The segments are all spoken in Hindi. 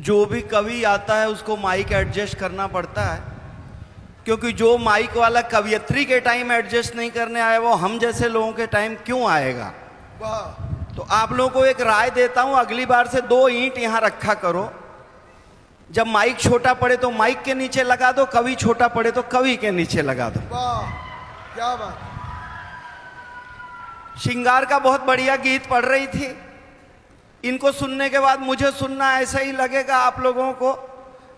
जो भी कवि आता है उसको माइक एडजस्ट करना पड़ता है, क्योंकि जो माइक वाला कवियत्री के टाइम एडजस्ट नहीं करने आया वो हम जैसे लोगों के टाइम क्यों आएगा। तो आप लोगों को एक राय देता हूं, अगली बार से 2 ईंट यहां रखा करो। जब माइक छोटा पड़े तो माइक के नीचे लगा दो, कवि छोटा पड़े तो कवि के नीचे लगा दो। वाह क्या बात। श्रृंगार का बहुत बढ़िया गीत पढ़ रही थी। इनको सुनने के बाद मुझे सुनना ऐसा ही लगेगा आप लोगों को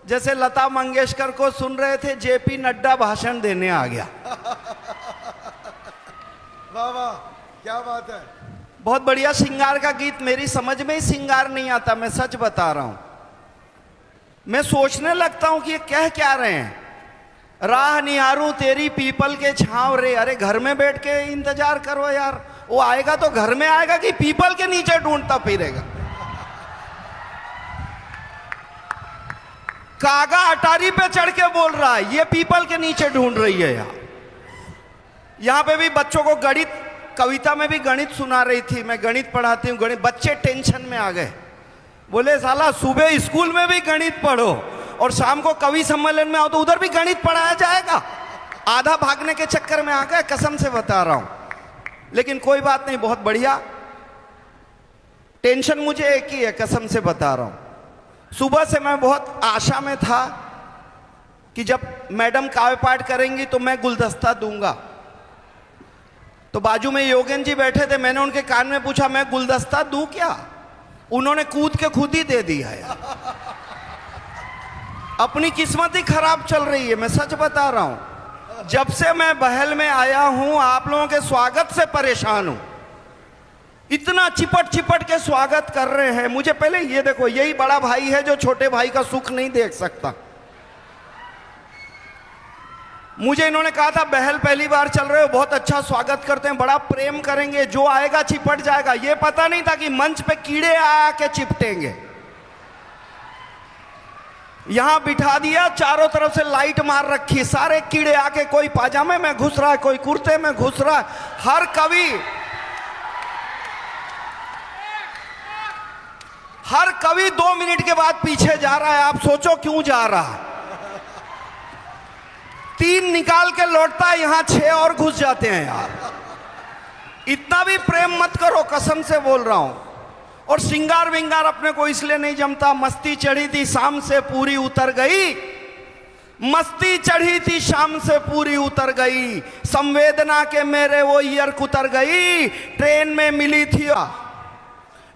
जैसे लता मंगेशकर को सुन रहे थे, जेपी नड्डा भाषण देने आ गया। वाह वाह क्या बात है। बहुत बढ़िया श्रृंगार का गीत। मेरी समझ में ही श्रृंगार नहीं आता, मैं सच बता रहा हूं। मैं सोचने लगता हूं कि ये कह क्या रहे हैं। राह निहारूं तेरी पीपल के छांव रे। अरे घर में बैठ के इंतजार करो यार, वो आएगा तो घर में आएगा कि पीपल के नीचे ढूंढता फिरेगा। कागा अटारी पे चढ़ के बोल रहा है, ये पीपल के नीचे ढूंढ रही है यार। यहां पे भी बच्चों को गणित, कविता में भी गणित सुना रही थी। मैं गणित पढ़ाती हूँ, गणित। बच्चे टेंशन में आ गए, बोले साला सुबह स्कूल में भी गणित पढ़ो और शाम को कवि सम्मेलन में आओ तो उधर भी गणित पढ़ाया जाएगा। आधा भागने के चक्कर में आ गए, कसम से बता रहा हूं। लेकिन कोई बात नहीं, बहुत बढ़िया। टेंशन मुझे एक ही है, कसम से बता रहा हूं। सुबह से मैं बहुत आशा में था कि जब मैडम काव्य पाठ करेंगी तो मैं गुलदस्ता दूंगा। तो बाजू में योगेन जी बैठे थे, मैंने उनके कान में पूछा मैं गुलदस्ता दूं क्या? उन्होंने कूद के खुद ही दे दिया है। अपनी किस्मत ही खराब चल रही है, मैं सच बता रहा हूं। जब से मैं बहल में आया हूं आप लोगों के स्वागत से परेशान हूं। इतना चिपट चिपट के स्वागत कर रहे हैं मुझे। पहले ये देखो, यही बड़ा भाई है जो छोटे भाई का सुख नहीं देख सकता। मुझे इन्होंने कहा था बहल पहली बार चल रहे हो, बहुत अच्छा स्वागत करते हैं, बड़ा प्रेम करेंगे, जो आएगा चिपट जाएगा। ये पता नहीं था कि मंच पे कीड़े आके चिपटेंगे। यहां बिठा दिया, चारों तरफ से लाइट मार रखी, सारे कीड़े आके, कोई पाजामे में घुस रहा है, कोई कुर्ते में घुस रहा है। हर कवि 2 मिनट के बाद पीछे जा रहा है। आप सोचो क्यों जा रहा है। 3 निकाल के लौटता है, यहां 6 और घुस जाते हैं यार। इतना भी प्रेम मत करो, कसम से बोल रहा हूं। और श्रृंगार विंगार अपने को इसलिए नहीं जमता। मस्ती चढ़ी थी शाम से पूरी उतर गई, मस्ती चढ़ी थी शाम से पूरी उतर गई, संवेदना के मेरे वो ईयर कुतर गई, ट्रेन में मिली थी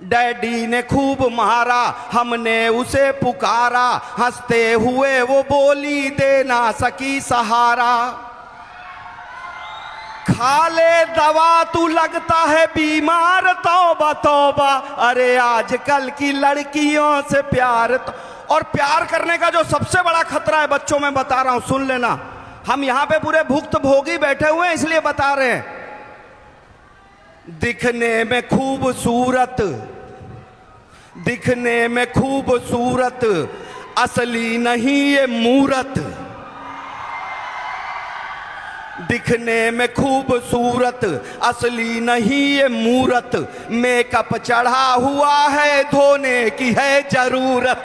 डैडी ने खूब मारा, हमने उसे पुकारा, हंसते हुए वो बोली दे ना सकी सहारा, खा ले दवा तू लगता है बीमार, तौबा तौबा, अरे आजकल की लड़कियों से प्यार तो। और प्यार करने का जो सबसे बड़ा खतरा है बच्चों, में बता रहा हूं, सुन लेना। हम यहां पे पूरे भुक्त भोगी बैठे हुए हैं इसलिए बता रहे हैं। दिखने में खूबसूरत, दिखने में खूबसूरत, असली नहीं ये मूरत। दिखने में खूबसूरत, असली नहीं ये मूरत, मेकअप चढ़ा हुआ है, धोने की है जरूरत।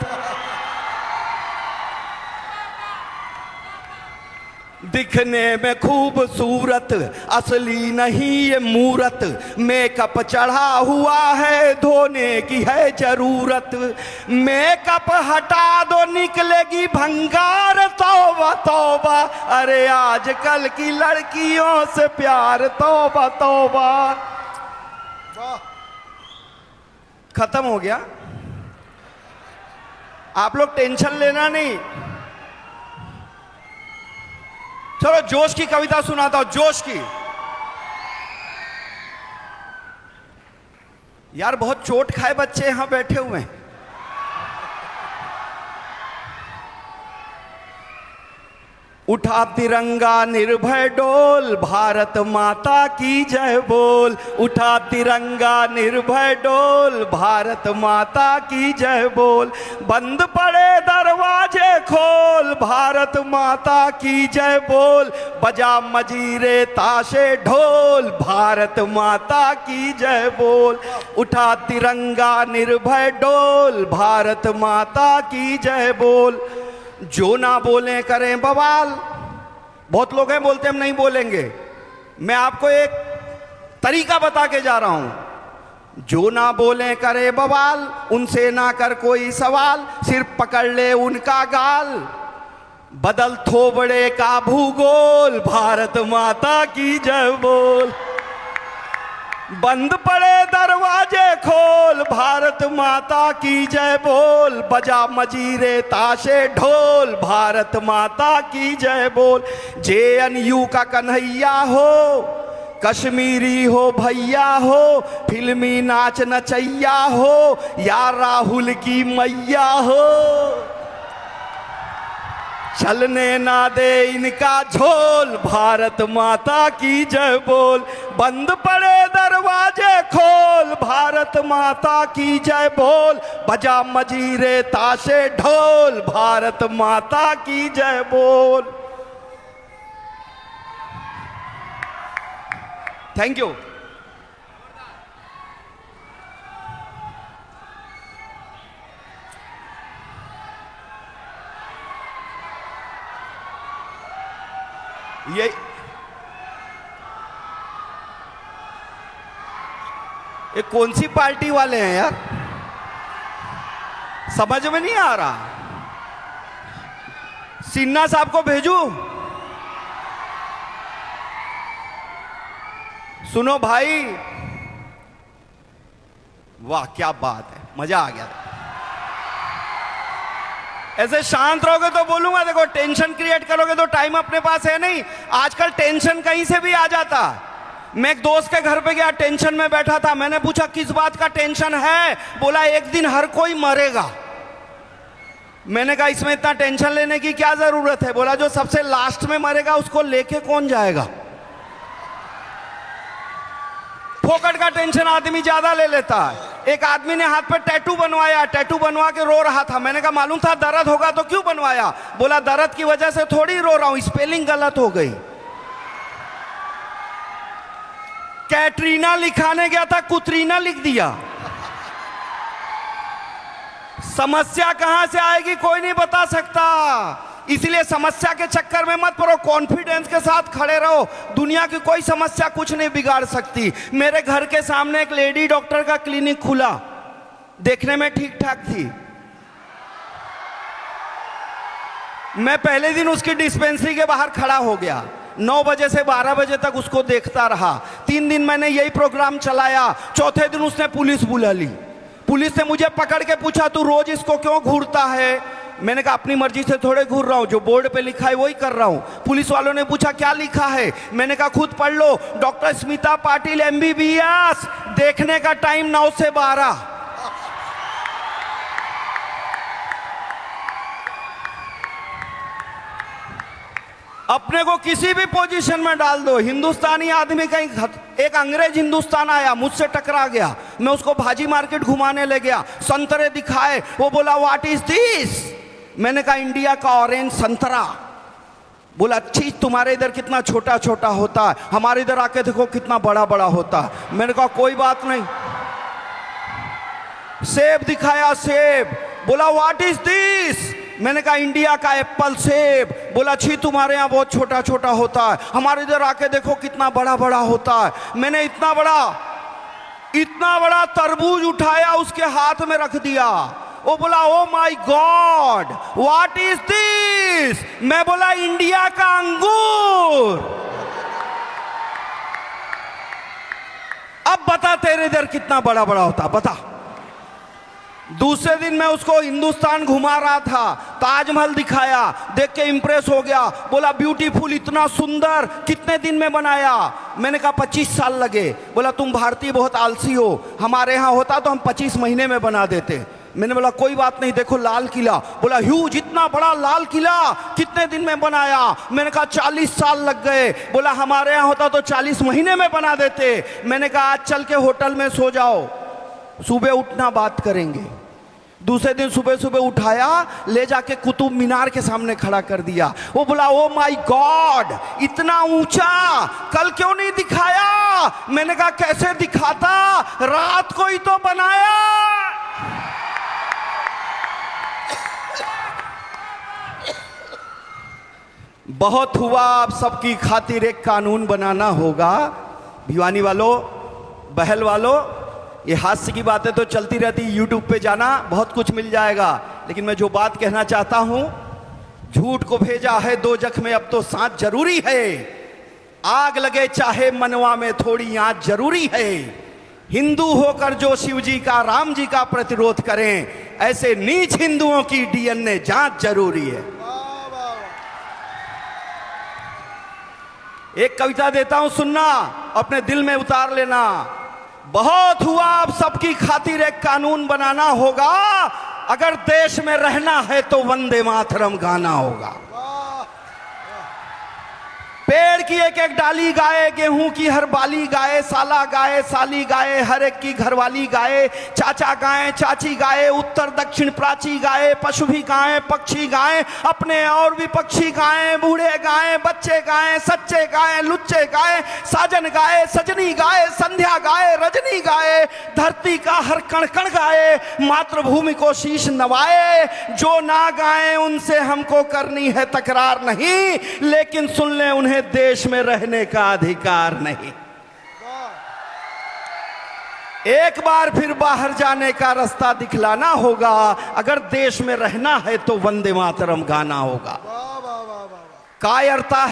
दिखने में खूबसूरत, असली नहीं ये मूरत, मेकअप चढ़ा हुआ है, धोने की है जरूरत। मेकअप हटा दो निकलेगी भंगार, तौबा तौबा, अरे आजकल की लड़कियों से प्यार, तौबा तौबा। खत्म हो गया। आप लोग टेंशन लेना नहीं। चलो जोश की कविता सुनाता हूं, जोश की। यार बहुत चोट खाए बच्चे यहां बैठे हुए हैं। उठा तिरंगा निर्भय डोल, भारत माता की जय बोल। उठा तिरंगा निर्भय डोल, भारत माता की जय बोल। बंद पड़े दरवाजे खोल, भारत माता की जय बोल। बजा मजीरे ताशे ढोल, भारत माता की जय बोल। उठा तिरंगा निर्भय डोल, भारत माता की जय बोल। जो ना बोले करें बवाल। बहुत लोग हैं बोलते हम नहीं बोलेंगे, मैं आपको एक तरीका बता के जा रहा हूं। जो ना बोले करे बवाल, उनसे ना कर कोई सवाल, सिर्फ पकड़ ले उनका गाल। बदल थोबड़े का भूगोल, भारत माता की जय बोल। बंद पड़े दरवाजे खोल, भारत माता की जय बोल। बजा मजीरे ताशे ढोल, भारत माता की जय बोल। JNU का कन्हैया हो, कश्मीरी हो भैया हो, फिल्मी नाच नचैया हो, या राहुल की मैया हो। चलने ना दे इनका झोल, भारत माता की जय बोल। बंद पड़े दरवाजे खोल, भारत माता की जय बोल। बजा मजीरे ताशे ढोल, भारत माता की जय बोल। Thank you. ये कौन सी पार्टी वाले हैं यार, समझ में नहीं आ रहा। सिन्हा साहब को भेजूं? सुनो भाई, वाह क्या बात है, मजा आ गया। ऐसे शांत रहोगे तो बोलूंगा, देखो टेंशन क्रिएट करोगे तो टाइम अपने पास है नहीं। आजकल टेंशन कहीं से भी आ जाता। मैं एक दोस्त के घर पे गया, टेंशन में बैठा था। मैंने पूछा किस बात का टेंशन है? बोला एक दिन हर कोई मरेगा। मैंने कहा इसमें इतना टेंशन लेने की क्या जरूरत है? बोला जो सबसे लास्ट में मरेगा उसको लेके कौन जाएगा? फोकट का टेंशन आदमी ज्यादा ले लेता है। एक आदमी ने हाथ पे टैटू बनवाया, टैटू बनवा के रो रहा था। मैंने कहा मालूम था दर्द होगा तो क्यों बनवाया? बोला दर्द की वजह से थोड़ी रो रहा हूं, स्पेलिंग गलत हो गई। कैटरीना लिखाने गया था, कुतरीना लिख दिया। समस्या कहां से आएगी कोई नहीं बता सकता, इसलिए समस्या के चक्कर में मत पड़ो, कॉन्फिडेंस के साथ खड़े रहो। दुनिया की कोई समस्या कुछ नहीं बिगाड़ सकती। मेरे घर के सामने एक लेडी डॉक्टर का क्लिनिक खुला, देखने में ठीक ठाक थी। मैं पहले दिन उसकी डिस्पेंसरी के बाहर खड़ा हो गया, 9 बजे से 12 बजे तक उसको देखता रहा। 3 दिन मैंने यही प्रोग्राम चलाया। चौथे दिन उसने पुलिस बुला ली। पुलिस ने मुझे पकड़ के पूछा तू रोज इसको क्यों घूरता है? मैंने कहा अपनी मर्जी से थोड़े घूर रहा हूं, जो बोर्ड पे लिखा है वही कर रहा हूं। पुलिस वालों ने पूछा क्या लिखा है? मैंने कहा खुद पढ़ लो, डॉक्टर स्मिता पाटिल MBBS, देखने का टाइम 9 से 12। अपने को किसी भी पोजीशन में डाल दो। हिंदुस्तानी आदमी कहीं, एक अंग्रेज हिंदुस्तान आया, मुझसे टकरा गया, मैं उसको भाजी मार्केट घुमाने ले गया, संतरे दिखाए, वो बोला व्हाट इज दिस? मैंने कहा इंडिया का ऑरेंज संतरा। बोला अच्छी, तुम्हारे इधर कितना छोटा छोटा होता है, हमारे इधर आके देखो कितना बड़ा बड़ा होता है। मैंने कहा कोई बात नहीं। सेब दिखाया, सेब। बोला व्हाट इज दिस? मैंने कहा इंडिया का एप्पल, सेब। बोला छी तुम्हारे यहाँ बहुत छोटा छोटा होता है, हमारे इधर आके देखो कितना बड़ा बड़ा होता है। मैंने इतना बड़ा तरबूज उठाया, उसके हाथ में रख दिया। वो बोला oh my God what is this? मैं बोला इंडिया का अंगूर। अब बता तेरे इधर कितना बड़ा बड़ा होता, बता। दूसरे दिन मैं उसको हिंदुस्तान घुमा रहा था, ताजमहल दिखाया, देख के इंप्रेस हो गया। बोला ब्यूटीफुल, इतना सुंदर, कितने दिन में बनाया? मैंने कहा 25 साल लगे। बोला तुम भारतीय बहुत आलसी हो, हमारे यहाँ होता तो हम 25 महीने में बना देते। मैंने बोला कोई बात नहीं, देखो लाल किला। बोला ह्यूज, इतना बड़ा लाल किला कितने दिन में बनाया? मैंने कहा 40 साल लग गए। बोला हमारे यहाँ होता तो 40 महीने में बना देते। मैंने कहा आज चल के होटल में सो जाओ, सुबह उठना बात करेंगे। दूसरे दिन सुबह सुबह उठाया, ले जाके कुतुब मीनार के सामने खड़ा कर दिया। वो बोला ओ माय गॉड, इतना ऊंचा कल क्यों नहीं दिखाया? मैंने कहा कैसे दिखाता, रात को ही तो बनाया। बहुत हुआ, अब सबकी खातिर एक कानून बनाना होगा। भिवानी वालों, बहल वालों, ये हास्य की बातें तो चलती रहती, यूट्यूब पे जाना बहुत कुछ मिल जाएगा। लेकिन मैं जो बात कहना चाहता हूं, झूठ को भेजा है दो जख में, अब तो सांच जरूरी है। आग लगे चाहे मनवा में, थोड़ी आंच जरूरी है। हिंदू होकर जो शिव जी का, राम जी का प्रतिरोध करें, ऐसे नीच हिंदुओं की डीएनए जांच जरूरी है। वाह वाह वाह। एक कविता देता हूं, सुनना, अपने दिल में उतार लेना। बहुत हुआ, अब सबकी खातिर एक कानून बनाना होगा। अगर देश में रहना है तो वंदे मातरम गाना होगा। पेड़ की एक एक डाली गाए, गेहूं की हर बाली गाए, साला गाए, साली गाए, हर एक की घरवाली गाए, चाचा गाए, चाची गाए, उत्तर दक्षिण प्राची गाए, पशु भी गाए, पक्षी गाए, अपने और भी पक्षी गाए, बूढ़े गाए, बच्चे गाए, सच्चे गाए, लुच्चे गाए, साजन गाए, सजनी गाए, संध्या गाए, रजनी गाए, धरती का हर कण कण गाए, मातृभूमि को शीश नवाए। जो ना गाए उनसे हमको करनी है तकरार नहीं, लेकिन सुन ले उन्हें देश में रहने का अधिकार नहीं। एक बार फिर बाहर जाने का रास्ता दिखलाना होगा। अगर देश में रहना है तो वंदे मातरम गाना होगा। वाह वाह वाह वाह। कायरता